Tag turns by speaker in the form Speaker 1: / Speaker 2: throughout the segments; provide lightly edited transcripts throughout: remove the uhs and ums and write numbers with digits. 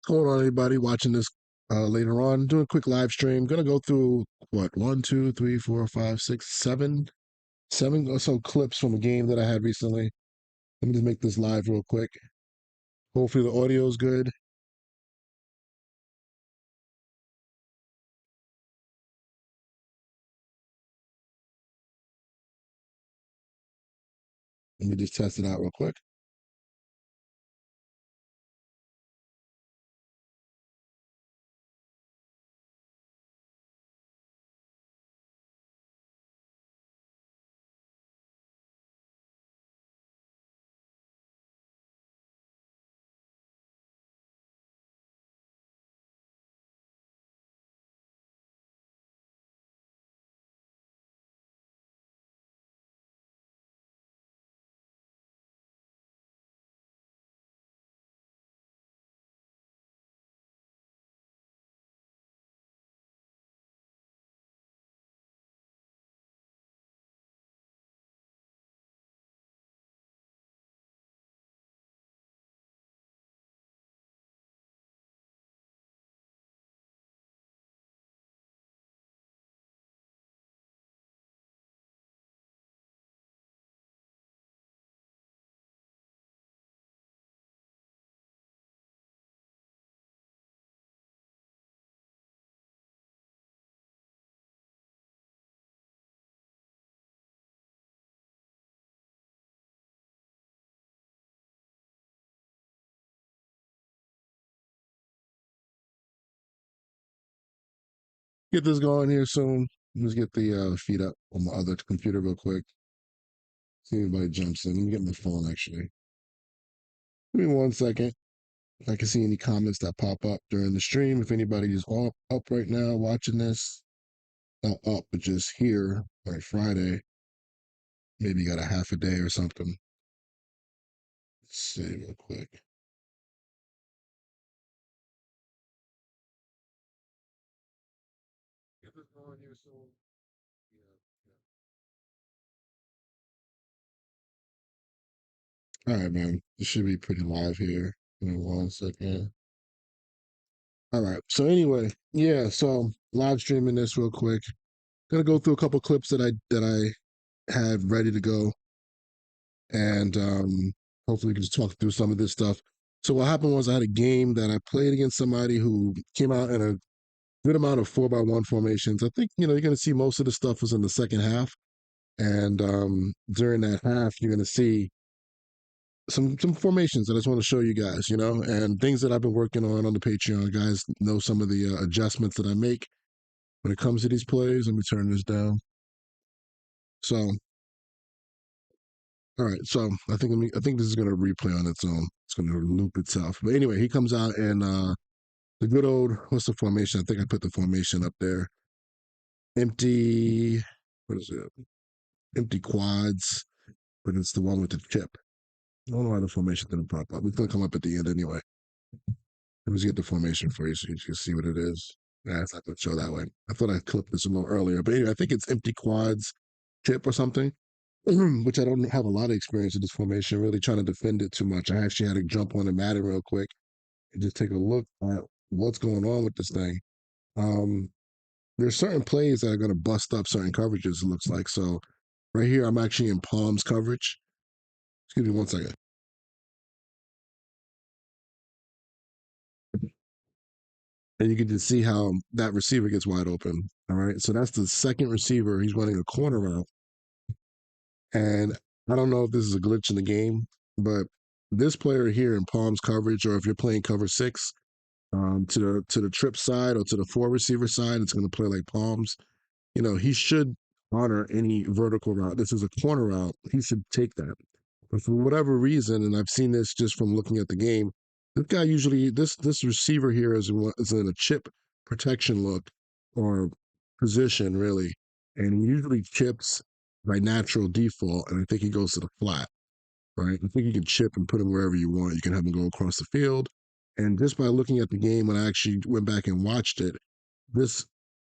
Speaker 1: Going on, everybody watching this later on? Doing a quick live stream. Gonna go through what one, two, three, four, five, six, seven or so clips from a game that I had recently. Let me just make this live real quick. Hopefully the audio is good. Let me just test it out real quick. Get this going here soon. Let's get the feed up on my other computer real quick. See if anybody jumps in. Let me get my phone actually. Give me 1 second. I can see any comments that pop up during the stream. If anybody is all up right now watching this, not up, but just here, like Friday, maybe got a half a day or something. Let's see real quick. All right, man. This should be pretty live here. Give me 1 second. All right. So anyway, yeah. So live streaming this real quick. Gonna go through a couple clips that I had ready to go, and hopefully we can just talk through some of this stuff. So what happened was I had a game that I played against somebody who came out in a good amount of 4-by-1 formations. I think you're going to see most of the stuff was in the second half, and during that half, you're going to see some formations that I just want to show you guys, and things that I've been working on the Patreon. Guys know some of the adjustments that I make when it comes to these plays. Let me turn this down. So, all right. So I think this is going to replay on its own. It's going to loop itself. But anyway, he comes out and the good old what's the formation? I think I put the formation up there. Empty. What is it? Empty quads, but it's the one with the chip. I don't know why the formation didn't pop up. It's going to come up at the end anyway. Let me just get the formation for you so you can see what it is. Yeah, it's not going to show that way. I thought I clipped this a little earlier, but anyway, I think it's empty quads chip or something, which I don't have a lot of experience in this formation, really trying to defend it too much. I actually had to jump on the Madden real quick and just take a look at what's going on with this thing. Um, there's certain plays that are going to bust up certain coverages, it looks like. So right here, I'm actually in palms coverage. Excuse me 1 second. And you can just see how that receiver gets wide open. All right. So that's the second receiver. He's running a corner route. And I don't know if this is a glitch in the game, but this player here in palms coverage, or if you're playing cover six, to the trip side or to the four receiver side, it's going to play like palms. He should honor any vertical route. This is a corner route. He should take that. But for whatever reason, and I've seen this just from looking at the game, this guy usually this receiver here is in a chip protection look or position really, and he usually chips by natural default, and I think he goes to the flat. Right, I think you can chip and put him wherever you want. You can have him go across the field, and just by looking at the game, when I actually went back and watched it, this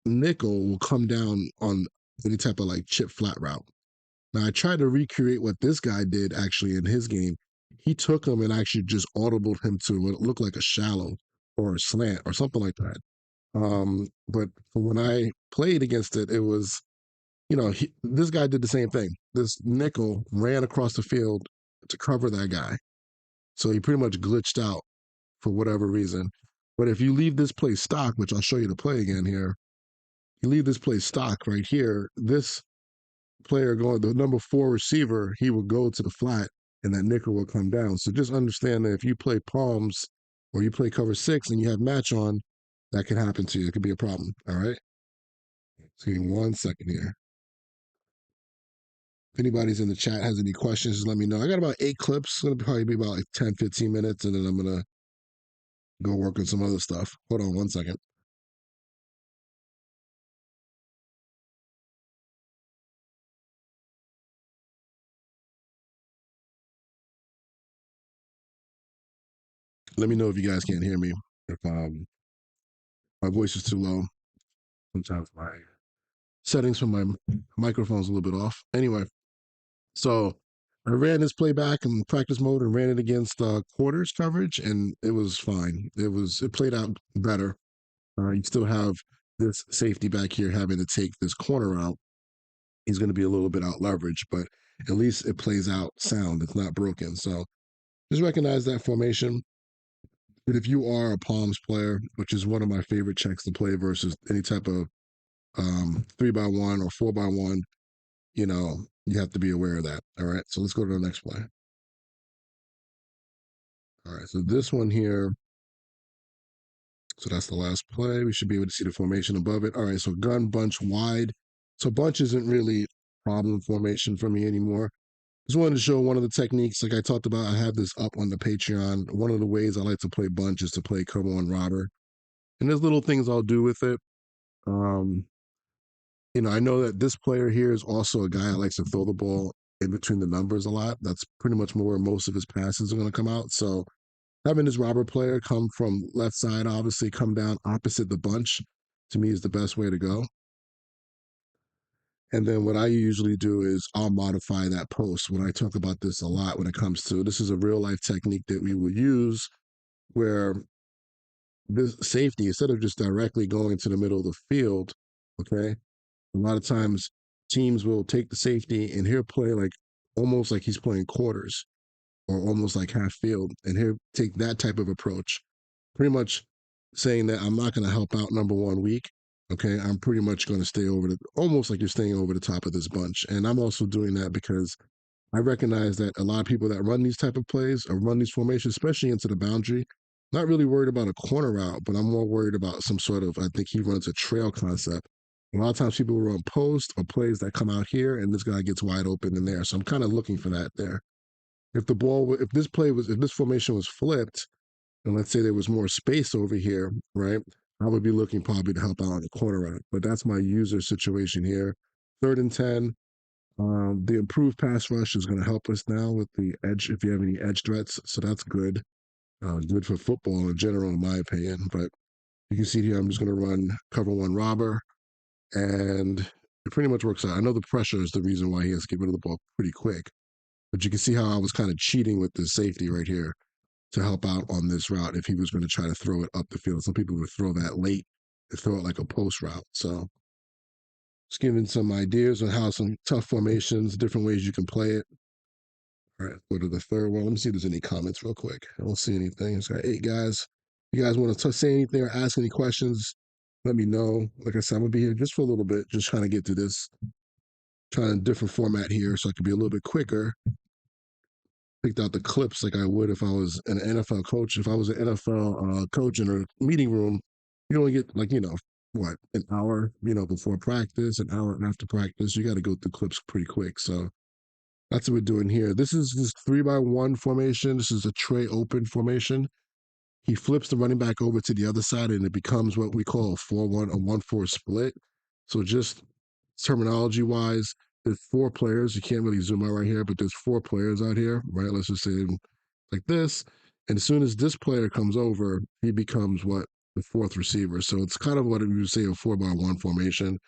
Speaker 1: nickel will come down on any type of like chip flat route. Now I tried to recreate what this guy did actually in his game. He took him and actually just audibled him to what looked like a shallow. or a slant or something like that. But when I played against it, it was, this guy did the same thing. This nickel ran across the field to cover that guy. So he pretty much glitched out for whatever reason. But if you leave this play stock, which I'll show you the play again here, you leave this play stock right here, this player going, the number 4 receiver, he will go to the flat and that nickel will come down. So just understand that if you play palms or you play cover 6 and you have match on, that can happen to you. It could be a problem. All right. So give me 1 second here. If anybody's in the chat has any questions, just let me know. I got about 8 clips. It's going to probably be about like 10, 15 minutes, and then I'm going to go work on some other stuff. Hold on 1 second. Let me know if you guys can't hear me. If my voice is too low. Sometimes my settings from my microphone's a little bit off. Anyway, so I ran this playback in practice mode and ran it against quarters coverage, and it was fine. It played out better. You still have this safety back here having to take this corner out. He's going to be a little bit out leveraged, but at least it plays out sound. It's not broken. So just recognize that formation. But if you are a palms player, which is one of my favorite checks to play versus any type of 3x1 or 4x1, you have to be aware of that. All right. So let's go to the next play. All right. So this one here. So that's the last play. We should be able to see the formation above it. All right. So gun, bunch, wide. So bunch isn't really problem formation for me anymore. Just wanted to show one of the techniques, like I talked about. I have this up on the Patreon. One of the ways I like to play bunch is to play cover one robber, and there's little things I'll do with it. Um, I know that this player here is also a guy that likes to throw the ball in between the numbers a lot. That's pretty much where most of his passes are going to come out. So having this robber player come from left side, obviously come down opposite the bunch, to me is the best way to go. And then what I usually do is I'll modify that post. When I talk about this a lot when it comes to, this is a real life technique that we will use where this safety, instead of just directly going to the middle of the field, okay, a lot of times teams will take the safety and he'll play like almost like he's playing quarters or almost like half field. And he'll take that type of approach, pretty much saying that I'm not going to help out number 1 week. Okay, I'm pretty much going to stay over the, almost like you're staying over the top of this bunch. And I'm also doing that because I recognize that a lot of people that run these type of plays or run these formations, especially into the boundary, not really worried about a corner route, but I'm more worried about some sort of, I think he runs a trail concept. A lot of times people run post or plays that come out here and this guy gets wide open in there. So I'm kind of looking for that there. If this formation was flipped, and let's say there was more space over here, right? I would be looking probably to help out on the corner route. But that's my user situation here. 3rd and 10. The improved pass rush is going to help us now with the edge, if you have any edge threats. So that's good. Good for football in general, in my opinion. But you can see here, I'm just going to run cover one robber, and it pretty much works out. I know the pressure is the reason why he has to get rid of the ball pretty quick, but you can see how I was kind of cheating with the safety right here to help out on this route if he was going to try to throw it up the field. Some people would throw that late and throw it like a post route. So just giving some ideas on how some tough formations, different ways you can play it. All right, go to the third one. Let me see if there's any comments real quick. I don't see anything. It's got 8 guys. If you guys want to say anything or ask any questions, let me know. Like I said, I'm gonna be here just for a little bit, just trying to get to this, trying a different format here so I can be a little bit quicker. Picked out the clips like I would if I was an NFL coach. If I was an NFL coach in a meeting room, you only get like, what, an hour, before practice, an hour after practice. You got to go through clips pretty quick. So that's what we're doing here. This is this 3x1 formation. This is a tray open formation. He flips the running back over to the other side and it becomes what we call a 4-1, a 1-4 split. So just terminology wise, there's 4 players. You can't really zoom out right here, but there's 4 players out here, right? Let's just say like this. And as soon as this player comes over, he becomes what? The 4th receiver. So it's kind of what we would say a 4x1 formation.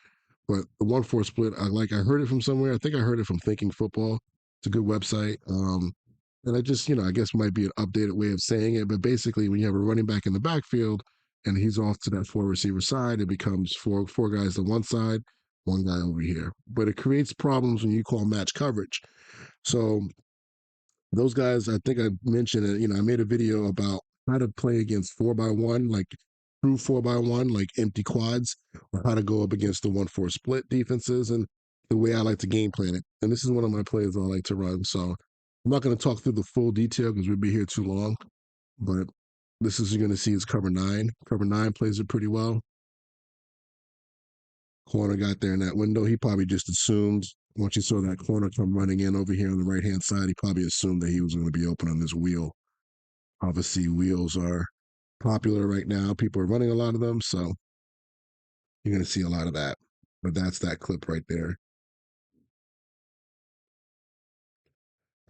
Speaker 1: But the 1-4 split, I heard it from somewhere. I think I heard it from Thinking Football. It's a good website. And I just, I guess might be an updated way of saying it, but basically, when you have a running back in the backfield and he's off to that four receiver side, it becomes four guys to one side, one guy over here. But it creates problems when you call match coverage. So those guys, I think I mentioned it. I made a video about how to play against 4x1, like true 4x1, like empty quads, or how to go up against the 1-4 split defenses, and the way I like to game plan it. And this is one of my plays I like to run. So I'm not going to talk through the full detail because we'd be here too long. But this is you're going to see is cover nine. Cover nine plays it pretty well. Corner got there in that window. He probably just assumed once he saw that corner come running in over here on the right hand side, he probably assumed that he was going to be open on this wheel. Obviously, wheels are popular right now. People are running a lot of them, so you're going to see a lot of that. But that's that clip right there.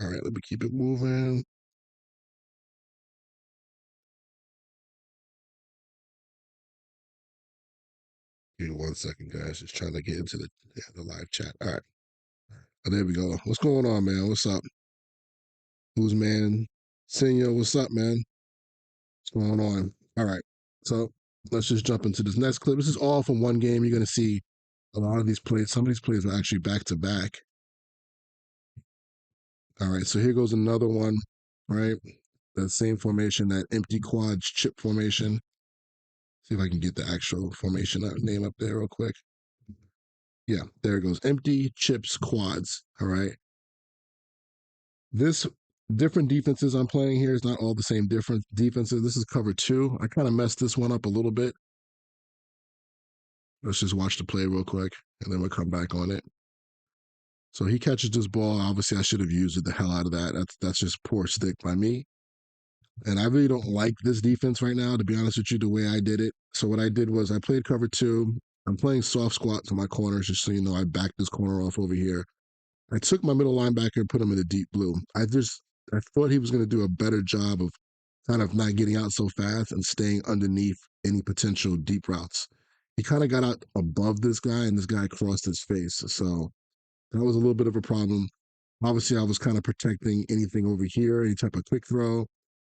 Speaker 1: All right, let me keep it moving. Give me 1 second, guys. Just trying to get into the live chat. All right. Oh, there we go. What's going on, man? What's up? Who's man? Senor, what's up, man? What's going on? All right. So let's just jump into this next clip. This is all from one game. You're going to see a lot of these plays. Some of these plays are actually back to back. All right. So here goes another one, right? That same formation, that empty quads chip formation. See if I can get the actual formation name up there real quick. Yeah, there it goes. Empty chips quads. All right. This different defenses I'm playing here is not all the same different defenses. This is cover two. I kind of messed this one up a little bit. Let's just watch the play real quick and then we'll come back on it. So he catches this ball. Obviously, I should have used it the hell out of that. That's just poor stick by me. And I really don't like this defense right now, to be honest with you, the way I did it. So what I did was I played cover two. I'm playing soft squat to my corners, just so you know. I backed this corner off over here. I took my middle linebacker and put him in the deep blue. I thought he was going to do a better job of kind of not getting out so fast and staying underneath any potential deep routes. He kind of got out above this guy, and this guy crossed his face. So that was a little bit of a problem. Obviously, I was kind of protecting anything over here, any type of quick throw.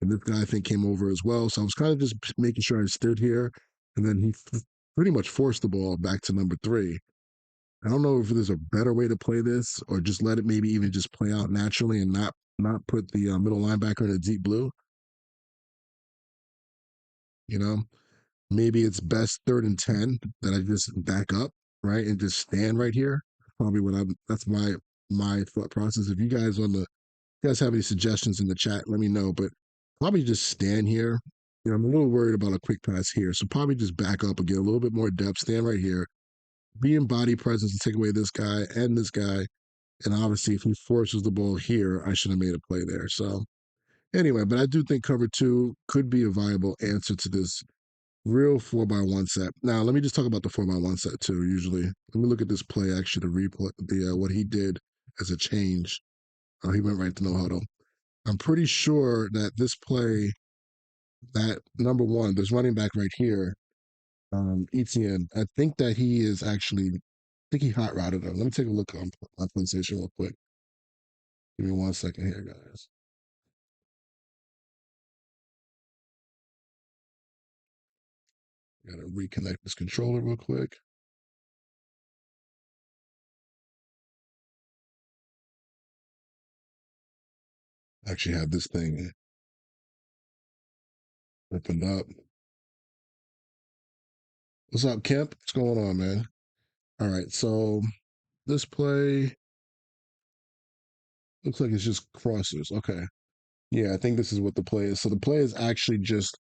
Speaker 1: And this guy, I think, came over as well. So I was kind of just making sure I stood here. And then he pretty much forced the ball back to number three. I don't know if there's a better way to play this or just let it maybe even just play out naturally and not put the middle linebacker in a deep blue. You know, maybe it's best 3rd and 10 that I just back up, right, and just stand right here. Probably what I'm. That's my thought process. If you guys have any suggestions in the chat, let me know. But probably just stand here. I'm a little worried about a quick pass here, so probably just back up and get a little bit more depth. Stand right here, be in body presence to take away this guy and this guy. And obviously, if he forces the ball here, I should have made a play there. So anyway, but I do think cover two could be a viable answer to this real 4x1 set. Now, let me just talk about the 4x1 set too. Usually, let me look at this play actually to report the what he did as a change. He went right to no huddle. I'm pretty sure that this play, that number one, this running back right here, Etienne, I think that he is actually, I think he hot routed him. Let me take a look on my PlayStation real quick. Give me 1 second here, guys. Gotta reconnect this controller real quick. Actually have this thing opened up. What's up, Kemp? What's going on, man? All right, so this play looks like it's just crosses. Okay. Yeah, I think this is what the play is. So the play is actually just,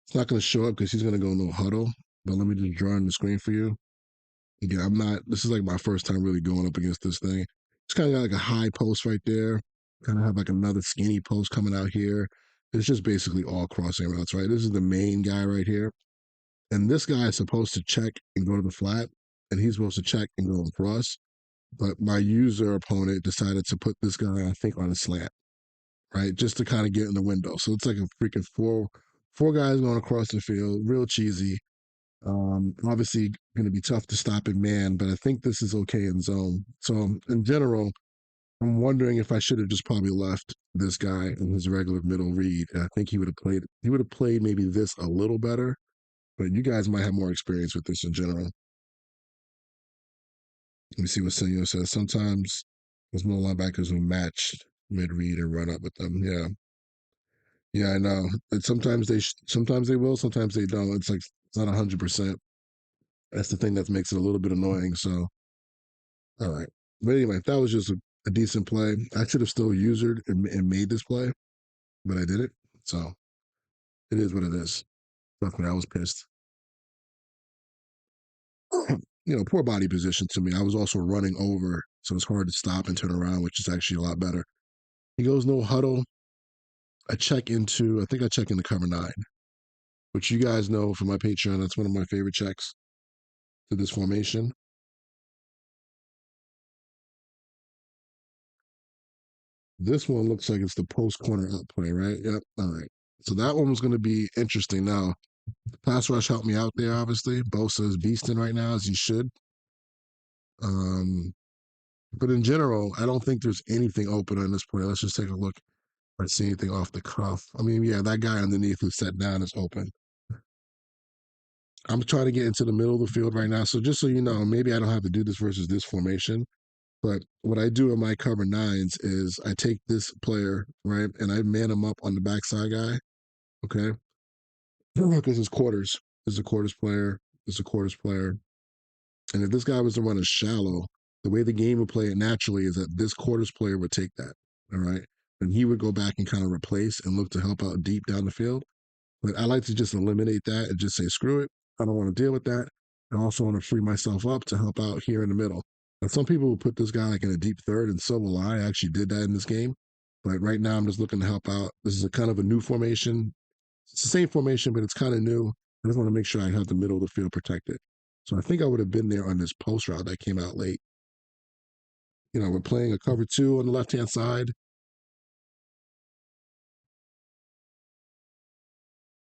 Speaker 1: it's not going to show up because he's going to go no huddle. But let me just draw on the screen for you. Again, this is like my first time really going up against this thing. It's kind of got like a high post right there. Kind of have like another skinny post coming out here. It's just basically all crossing routes, right? This is the main guy right here. And this guy is supposed to check and go to the flat, and he's supposed to check and go across. But my user opponent decided to put this guy, I think, on a slant, right? Just to kind of get in the window. So it's like a freaking four guys going across the field, real cheesy. Obviously going to be tough to stop in man, but I think this is okay in zone. So in general, I'm wondering if I should have just probably left this guy in his regular middle read. And I think he would have played. He would have played maybe this a little better. But you guys might have more experience with this in general. Let me see what Senor says. Sometimes there's more linebackers who match mid read and run up with them. Yeah, yeah, I know. And sometimes sometimes they will, sometimes they don't. It's like it's not 100%. That's the thing that makes it a little bit annoying. So, all right. But anyway, that was just a decent play. I should have still used it and made this play, but I did it. So it is what it is. Trust me, I was pissed. Poor body position to me. I was also running over, so it's hard to stop and turn around, which is actually a lot better. He goes no huddle. I think I check into cover nine, which you guys know from my Patreon. That's one of my favorite checks to this formation. This one looks like it's the post corner up play, right? Yep. All right. So that one was going to be interesting. Now, pass rush helped me out there, obviously. Bosa is beasting right now, as he should. Um, but in general, I don't think there's anything open on this play. Let's just take a look. If I see anything off the cuff. I mean, yeah, that guy underneath who's set down is open. I'm trying to get into the middle of the field right now. So just so you know, maybe I don't have to do this versus this formation. But what I do in my cover nines is I take this player, right, and I man him up on the backside guy. Okay. Because it's quarters. This is a quarters player. This is a quarters player. And if this guy was to run a shallow, the way the game would play it naturally is that this quarters player would take that. All right. And he would go back and kind of replace and look to help out deep down the field. But I like to just eliminate that and just say, screw it. I don't want to deal with that. I also want to free myself up to help out here in the middle. And some people will put this guy like in a deep third, and so will I. Actually did that in this game. But right now, I'm just looking to help out. This is a kind of a new formation. It's the same formation, but it's kind of new. I just want to make sure I have the middle of the field protected. So I think I would have been there on this post route that came out late. We're playing a cover two on the left hand side.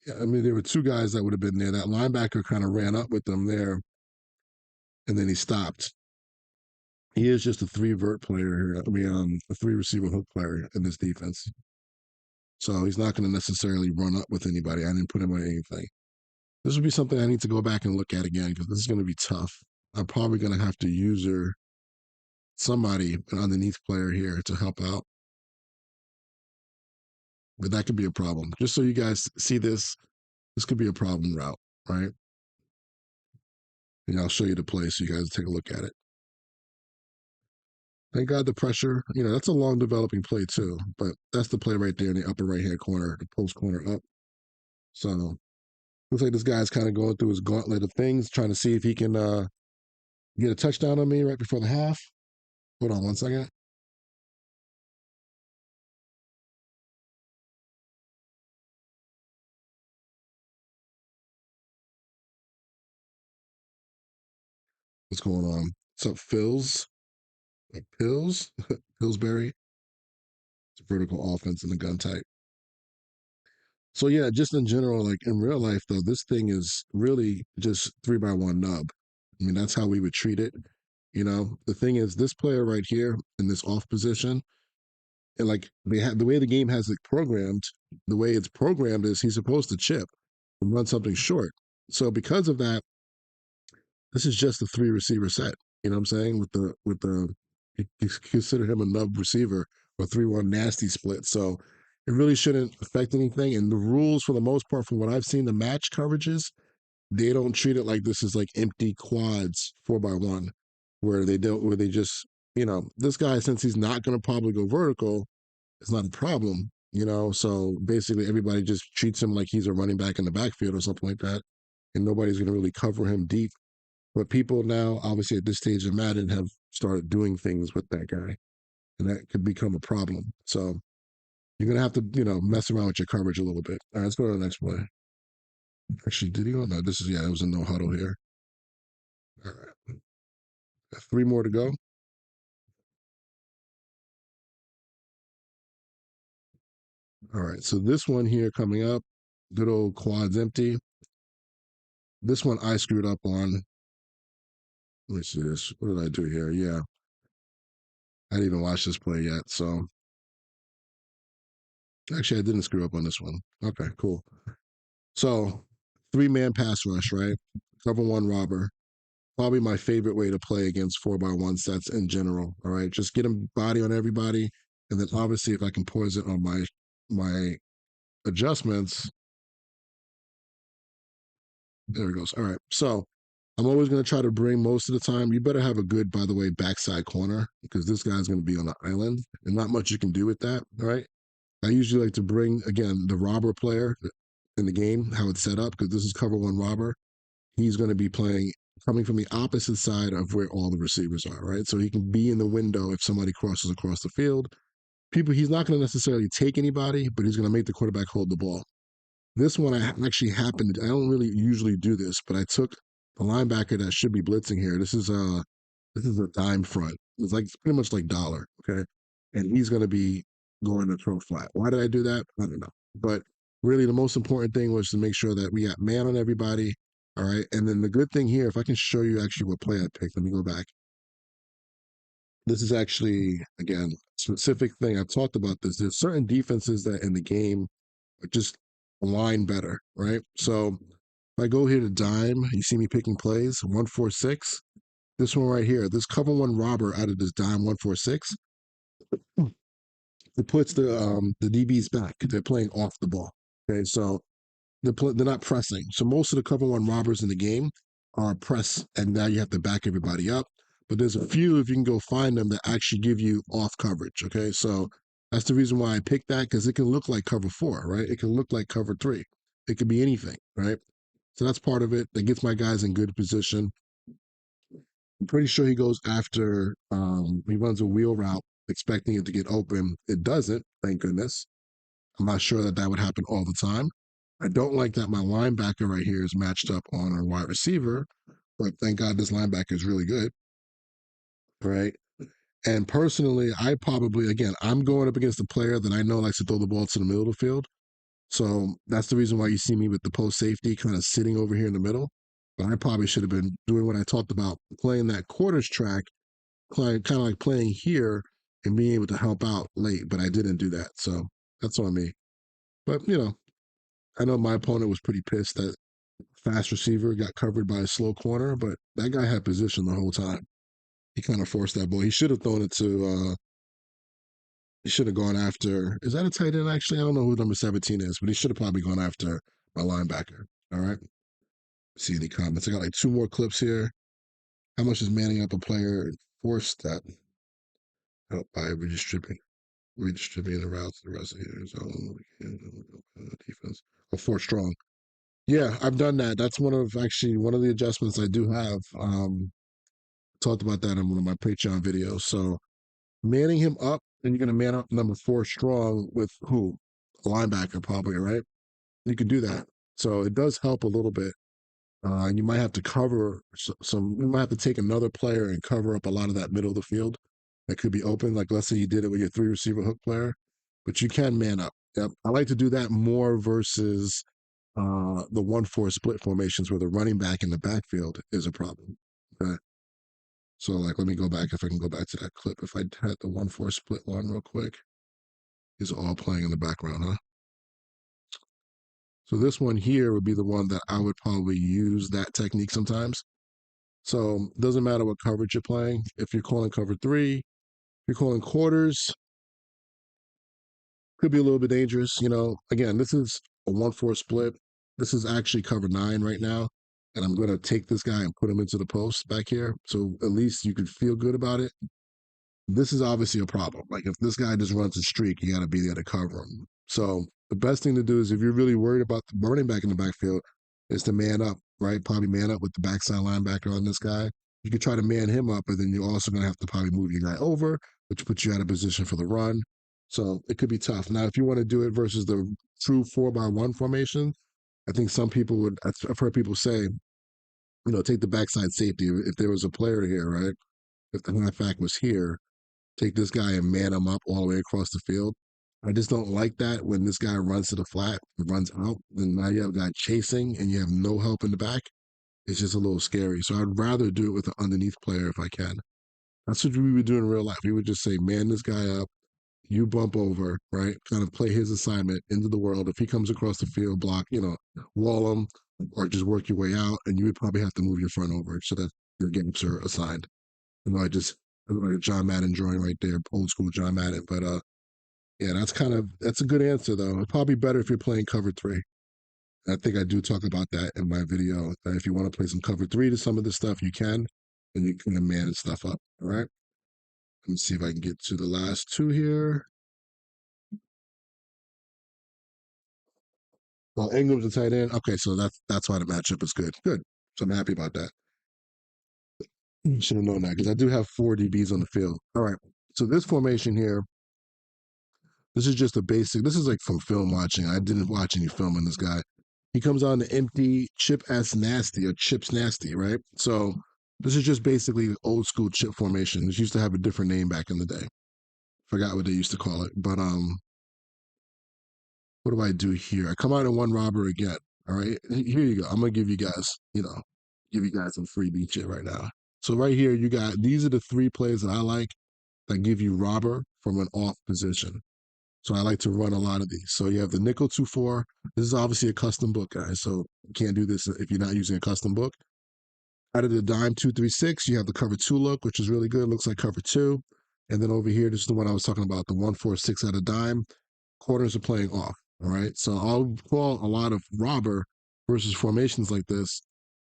Speaker 1: Yeah, I mean, there were two guys that would have been there. That linebacker kind of ran up with them there, and then he stopped. He is just a three vert player here. I mean, a three receiver hook player in this defense. So he's not going to necessarily run up with anybody. I didn't put him on anything. This would be something I need to go back and look at again because this is going to be tough. I'm probably going to have to use somebody, an underneath player here to help out. But that could be a problem. Just so you guys see this could be a problem route, right? And I'll show you the play so you guys take a look at it. Thank God the pressure, that's a long developing play too. But that's the play right there in the upper right hand corner, the post corner up. So looks like this guy's kind of going through his gauntlet of things, trying to see if he can get a touchdown on me right before the half. Hold on 1 second. What's going on? What's up, Phil's? Pills? Pillsbury? It's a vertical offense in the gun type. So yeah, just in general, like in real life though, this thing is really just 3x1 nub. I mean, that's how we would treat it. The thing is, this player right here in this off position, and like they have the way the game has it programmed, the way it's programmed is he's supposed to chip and run something short. So because of that, this is just a three receiver set. You know what I'm saying? With the you consider him a nub receiver or 3-1 nasty split. So it really shouldn't affect anything. And the rules, for the most part, from what I've seen, the match coverages, they don't treat it like this is like empty quads 4x1, where they just, this guy, since he's not going to probably go vertical, it's not a problem. So basically everybody just treats him like he's a running back in the backfield or something like that, and nobody's going to really cover him deep. But people now, obviously, at this stage of Madden, have started doing things with that guy, and that could become a problem. So you're gonna have to, mess around with your coverage a little bit. All right, let's go to the next play. Actually, did he go? No, this is it was a no huddle here. All right, got three more to go. All right, so this one here coming up, good old quads empty. This one I screwed up on. Let me see this. What did I do here? Yeah. I didn't even watch this play yet. So actually, I didn't screw up on this one. Okay, cool. So 3-man pass rush, right? Cover one robber. Probably my favorite way to play against 4x1 sets in general. All right, just get him body on everybody, and then obviously if I can poison on my adjustments, there it goes. All right, so I'm always going to try to bring most of the time. You better have a good, by the way, backside corner because this guy's going to be on the island, and not much you can do with that. All right, I usually like to bring again the robber player in the game, how it's set up because this is cover one robber. He's going to be playing coming from the opposite side of where all the receivers are, right? So he can be in the window if somebody crosses across the field. He's not going to necessarily take anybody, but he's going to make the quarterback hold the ball. This one I actually happened. I don't really usually do this, but I took the linebacker that should be blitzing here. This is a dime front. It's pretty much like dollar, okay? And he's going to be going to throw flat. Why did I do that? I don't know. But really, the most important thing was to make sure that we got man on everybody. All right. And then the good thing here, if I can show you actually what play I picked, let me go back. This is actually, again, specific thing. I've talked about this. There's certain defenses that in the game just align better, right? So if I go here to dime, you see me picking plays 146. This one right here, this cover one robber out of this dime 146, it puts the DBs back. They're playing off the ball. Okay, so they're not pressing. So most of the cover one robbers in the game are press, and now you have to back everybody up. But there's a few if you can go find them that actually give you off coverage. Okay, so that's the reason why I picked that because it can look like cover four, right? It can look like cover three. It could be anything, right? So that's part of it. That gets my guys in good position. I'm pretty sure he goes after. He runs a wheel route, expecting it to get open. It doesn't. Thank goodness. I'm not sure that that would happen all the time. I don't like that my linebacker right here is matched up on a wide receiver, but thank God this linebacker is really good, right? And personally, I probably, again, I'm going up against a player that I know likes to throw the ball to the middle of the field. So that's the reason why you see me with the post safety kind of sitting over here in the middle. But I probably should have been doing what I talked about, playing that quarters track, kind of like playing here and being able to help out late. But I didn't do that. So that's on me. But, I know my opponent was pretty pissed that fast receiver got covered by a slow corner, but that guy had position the whole time. He kind of forced that ball. He should have thrown it to. He should have gone after. Is that a tight end? Actually, I don't know who number 17 is, but he should have probably gone after my linebacker. All right. See any comments? I got like two more clips here. How much is manning up a player forced that help by redistributing the routes to the rest of the zone defense? Or four strong. Yeah, I've done that. That's one of the adjustments I do have. Talked about that in one of my Patreon videos. So manning him up, and you're going to man up number four strong with who? A linebacker, probably, right? You can do that. So it does help a little bit. And you might have to cover some, you might have to take another player and cover up a lot of that middle of the field that could be open. Like, let's say you did it with your three receiver hook player, but you can man up. Yep. I like to do that more versus the 1-4 split formations where the running back in the backfield is a problem. Okay. So, like, let me go back if I can go back to that clip. If I had the 1-4 split one real quick, is all playing in the background, huh? So this one here would be the one that I would probably use that technique sometimes. So it doesn't matter what coverage you're playing. If you're calling cover three, if you're calling quarters, could be a little bit dangerous. Again, this is a 1-4 split. This is actually cover nine right now. And I'm going to take this guy and put him into the post back here. So at least you can feel good about it. This is obviously a problem. Like if this guy just runs a streak, you got to be there to cover him. So the best thing to do is if you're really worried about the running back in the backfield, is to man up, right? Probably man up with the backside linebacker on this guy. You could try to man him up, but then you're also going to have to probably move your guy over, which puts you out of position for the run. So it could be tough. Now, if you want to do it versus the true 4x1 formation, I think some people would. I've heard people say, take the backside safety if there was a player here, right? If the halfback was here, take this guy and man him up all the way across the field. I just don't like that when this guy runs to the flat, runs out, and now you have a guy chasing and you have no help in the back. It's just a little scary. So I'd rather do it with an underneath player if I can. That's what we would do in real life. We would just say, man this guy up, you bump over, right? Kind of play his assignment into the world. If he comes across the field, block, wall him or just work your way out. And you would probably have to move your front over so that your gaps are assigned. I just like a John Madden drawing right there, old school John Madden. But yeah, that's a good answer though. It's probably better if you're playing cover three. I think I do talk about that in my video. That if you want to play some cover three to some of this stuff, you can, and you can manage stuff up. All right. Let me see if I can get to the last two here. Well, Ingram's a tight end. Okay, so that's why the matchup is good. Good. So I'm happy about that. Should have known that because I do have four DBs on the field. All right. So this formation here, this is just a basic. This is like from film watching. I didn't watch any film on this guy. He comes on the empty chip s nasty or chips nasty, right? So this is just basically old school chip formation. This used to have a different name back in the day. Forgot what they used to call it. But what do I do here? I come out in one robber again. All right. Here you go. I'm gonna give you guys, give you guys some free beat shit right now. So right here, you got these are the three plays that I like that give you robber from an off position. So I like to run a lot of these. So you have the nickel 2-4. This is obviously a custom book, guys. So you can't do this if you're not using a custom book. Out of the dime 2-3-6, you have the cover two look, which is really good. Looks like cover two. And then over here, this is the one I was talking about, the 1-4-6 out of dime. Corners are playing off. All right. So I'll call a lot of robber versus formations like this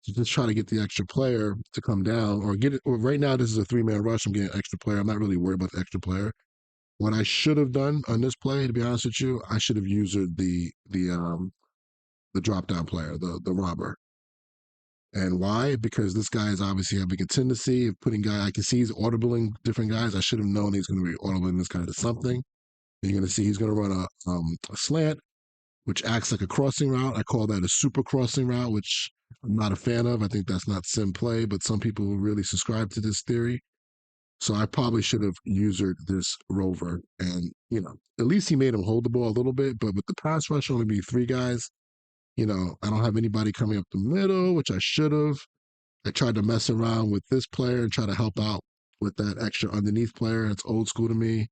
Speaker 1: to just try to get the extra player to come down or get it. Or right now, this is a 3-man rush. I'm getting an extra player. I'm not really worried about the extra player. What I should have done on this play, to be honest with you, I should have used the drop down player, the robber. And why? Because this guy is obviously having a tendency of putting guy. I can see he's audibling different guys. I should have known he's going to be audibling this guy to something. And you're going to see he's going to run a slant, which acts like a crossing route. I call that a super crossing route, which I'm not a fan of. I think that's not sim play, but some people really subscribe to this theory. So I probably should have usured this rover. And, at least he made him hold the ball a little bit. But with the pass rush only be three guys, I don't have anybody coming up the middle, which I should have. I tried to mess around with this player and try to help out with that extra underneath player. It's old school to me.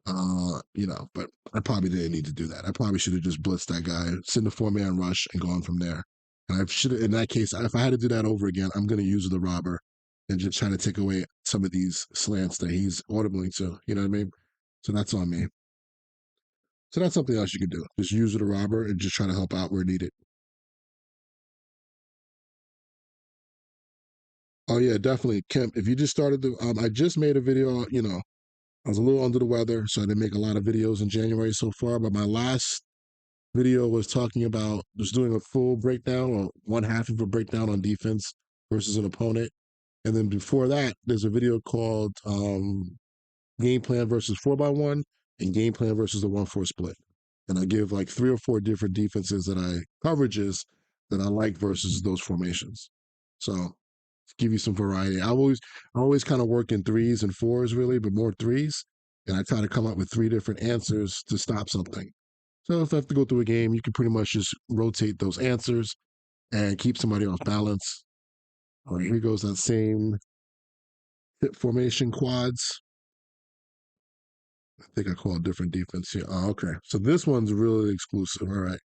Speaker 1: But I probably didn't need to do that. I probably should have just blitzed that guy, send a 4-man rush, and gone from there. And I should have, in that case, if I had to do that over again, I'm going to use the robber and just try to take away some of these slants that he's audibly to. You know what I mean? So that's on me. So that's something else you could do. Just use the robber and just try to help out where needed. Oh yeah, definitely, Kemp. If you just started I just made a video. I was a little under the weather, so I didn't make a lot of videos in January so far. But my last video was talking about just doing a full breakdown or one half of a breakdown on defense versus an opponent. And then before that, there's a video called Game Plan versus 4x1 and Game Plan versus the 1-4 split. And I give like 3 or 4 different defenses that I coverages that I like versus those formations. So give you some variety. I always kind of work in threes and fours really, but more threes. And I try to come up with 3 different answers to stop something. So if I have to go through a game, you can pretty much just rotate those answers and keep somebody off balance. All right, here goes that same hip formation quads. I think I call it different defense here. Oh, okay. So this one's really exclusive. All right.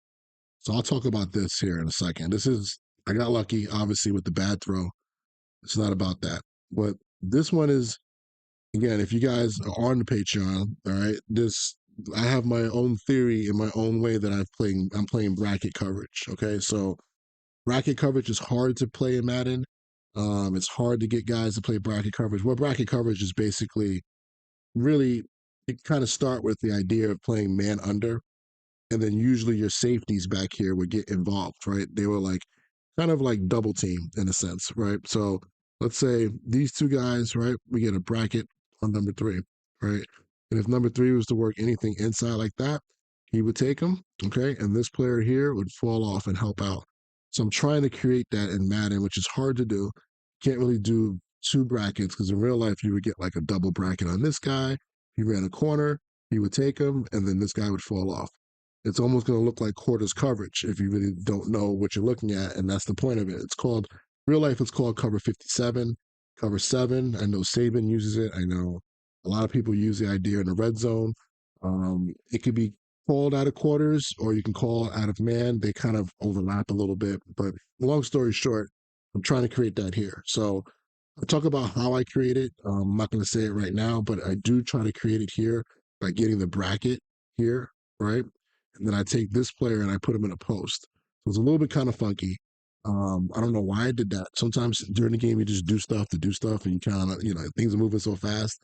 Speaker 1: So I'll talk about this here in a second. I got lucky, obviously, with the bad throw. It's not about that. But this one is, again, if you guys are on the Patreon, all right, I have my own theory in my own way that I'm playing bracket coverage. Okay. So bracket coverage is hard to play in Madden. It's hard to get guys to play bracket coverage. Well, bracket coverage is basically really, it kind of start with the idea of playing man under, and then usually your safeties back here would get involved, right? They were like kind of like double team in a sense, right? So let's say these two guys, right? We get a bracket on number three, right? And if number three was to work anything inside like that, he would take them, okay? And this player here would fall off and help out. So I'm trying to create that in Madden, which is hard to do. Can't really do two brackets because in real life you would get like a double bracket on this guy. He ran a corner, he would take him, and then this guy would fall off. It's almost going to look like quarters coverage if you really don't know what you're looking at, and that's the point of it. It's called real life. It's called cover 57. cover seven. I know Saban uses it. I know a lot of people use the idea in the red zone. It could be called out of quarters or you can call out of man. They kind of overlap a little bit. But long story short, I'm trying to create that here. So I'll talk about how I create it. I'm not going to say it right now, but I do try to create it here by getting the bracket here, right? And then I take this player and I put him in a post. So it's a little bit kind of funky. I don't know why I did that. Sometimes during the game, you just do stuff to do stuff, and you kind of, things are moving so fast.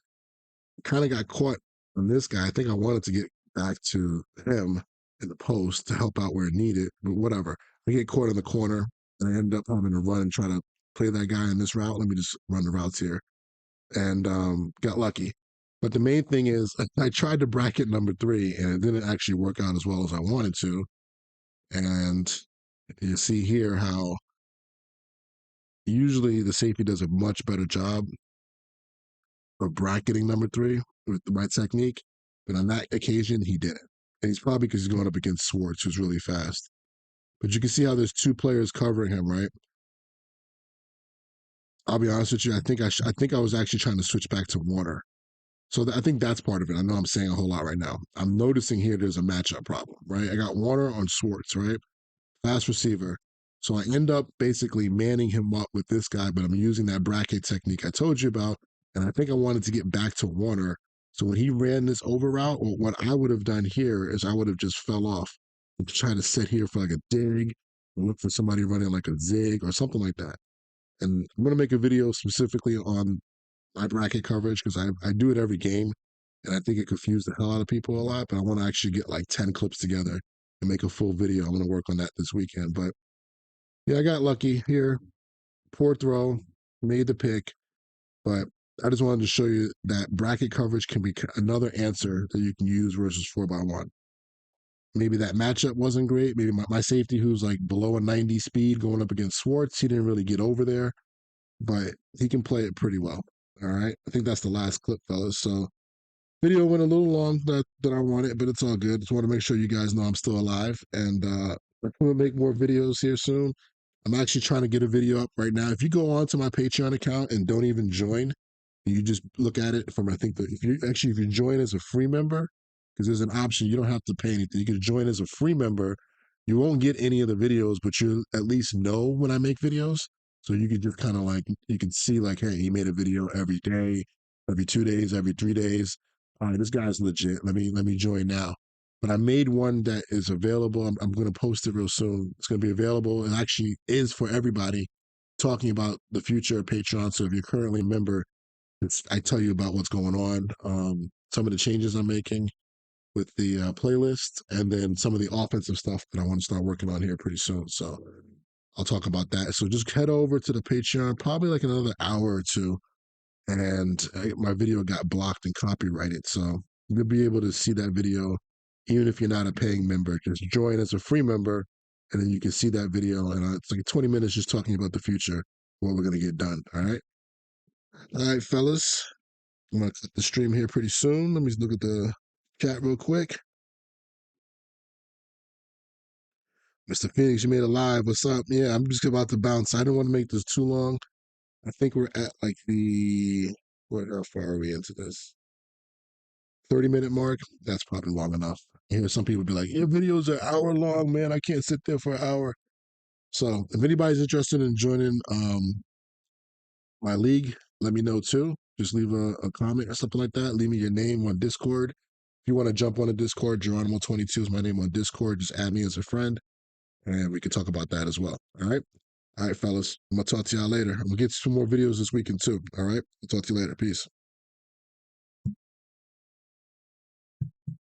Speaker 1: Kind of got caught on this guy. I think I wanted to get back to him in the post to help out where needed, but whatever. I get caught in the corner, and I end up having to run and try to play that guy in this route. Let me just run the routes here, and got lucky. But the main thing is, I tried to bracket number three, and it didn't actually work out as well as I wanted to. And you see here how usually the safety does a much better job of bracketing number three with the right technique. But on that occasion, he didn't. And he's probably because he's going up against Swartz, who's really fast. But you can see how there's two players covering him, right? I'll be honest with you. I think I was actually trying to switch back to Warner. So I think that's part of it. I know I'm saying a whole lot right now. I'm noticing here there's a matchup problem, right? I got Warner on Swartz, right? Fast receiver. So I end up basically manning him up with this guy, but I'm using that bracket technique I told you about. And I think I wanted to get back to Warner. So when he ran this over route, or what I would have done here is I would have just fell off and try to sit here for like a dig and look for somebody running like a zig or something like that. And I'm going to make a video specifically on my bracket coverage because I do it every game. And I think it confused the hell out of people a lot, but I want to actually get like 10 clips together and make a full video. I'm going to work on that this weekend. But yeah, I got lucky here. Poor throw, made the pick, but I just wanted to show you that bracket coverage can be another answer that you can use versus 4x1. Maybe that matchup wasn't great. Maybe my safety, who's like below a 90 speed going up against Swartz, he didn't really get over there, but he can play it pretty well. All right. I think that's the last clip, fellas. So video went a little long that I wanted, but it's all good. Just want to make sure you guys know I'm still alive, and I'm going to make more videos here soon. I'm actually trying to get a video up right now. If you go on to my Patreon account and don't even join, you just look at it from, I think that if you join as a free member, because there's an option, you don't have to pay anything. You can join as a free member. You won't get any of the videos, but you at least know when I make videos. So you could just kind of like, you can see like, hey, he made a video every day, every 2 days, every 3 days. All right, this guy's legit. Let me join now. But I made one that is available. I'm going to post it real soon. It's going to be available. It actually is for everybody, talking about the future of Patreon. So if you're currently a member, I tell you about what's going on, some of the changes I'm making with the playlist, and then some of the offensive stuff that I want to start working on here pretty soon. So I'll talk about that. So just head over to the Patreon, probably like another hour or two, and my video got blocked and copyrighted. So you'll be able to see that video even if you're not a paying member. Just join as a free member, and then you can see that video. And it's like 20 minutes just talking about the future, what we're going to get done. All right, fellas. I'm going to cut the stream here pretty soon. Let me look at the chat real quick. Mr. Phoenix, you made it live. What's up? Yeah, I'm just about to bounce. I didn't want to make this too long. I think we're at like how far are we into this? 30-minute mark? That's probably long enough. I hear some people be like, your videos are an hour long, man. I can't sit there for an hour. So if anybody's interested in joining my league, let me know too. Just leave a comment or something like that. Leave me your name on Discord. If you want to jump on the Discord, Geronimo22 is my name on Discord. Just add me as a friend and we can talk about that as well. All right. All right, fellas. I'm going to talk to y'all later. I'm going to get some more videos this weekend too. All right. I'll talk to you later. Peace.